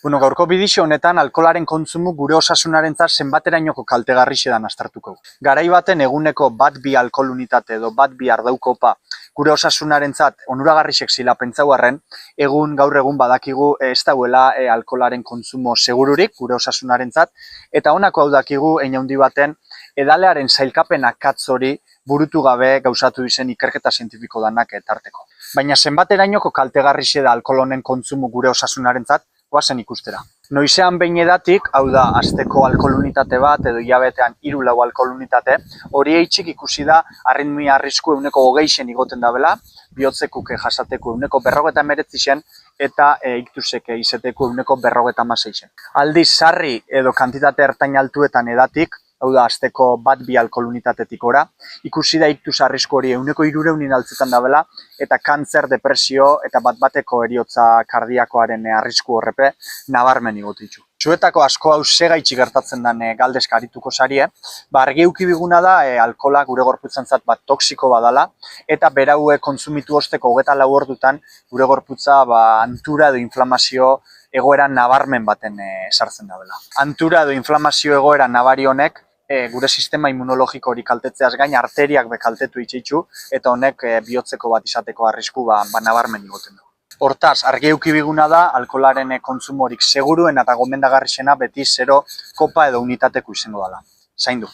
Gaurko bideo honetan alkoholaren kontsumu gure osasunarentzat zenbaterainoko kaltegarrixe dan aztertuko. Garai baten eguneko 1-2 alkohol unitate edo 1-2 ardaukopa gure osasunarentzat onuragarrixek zila pentsau arren, gaur egun badakigu ez dauela alkoholaren kontsumo segururik gure osasunarentzat, eta honako hau dakigu hein handi baten edalearen sailkapena katz hori burutu gabe gauzatu izen ikerketa zientifiko danak tarteko. Baina zenbaterainoko kaltegarrixe da alkohol honen kontsumu gure osasunarentzat, goazen ikustera. Noizean behin edatik, hau da, asteko alkohol unitate bat edo hilabetean 3-4 alkohol unitate, hori eitxik ikusi da arritmia arrisku 20% igoten dabela, bihotzekuke jasateko 49% eta iktuseke izeteko 46%. Aldiz sarri edo kantitate ertain altuetan edatik, hau da, asteko 1-2 alkohol unitatetik ora, ikusi da iktus arrisku hori 300 altzetan dabela, eta kantzer, depresio eta bat-bateko heriotza kardiakoaren arrisku horrepe nabarmen igotitzu. Zuetako asko hau segaitxi gertatzen den galdeska arituko sarie, argi eukibiguna da alkohola gure gorputzantzat bat toksiko badala, eta berau kontsumitu osteko 24 ordutan gure gorputza antura edo inflamazio egoera nabarmen baten sartzen dabela. Antura edo inflamazio egoera nabari honek gure sistema immunologiko hori kaltetzeaz gain arteriak bekaltetu itxitzu eta honek bihotzeko bat izateko arrisku nabarmen igoten du. Hortaz, argi eukibiguna da alkoholaren kontsumorik seguruena eta gomendagarrixena beti 0 kopa edo unitateko izango dela. Zaindu.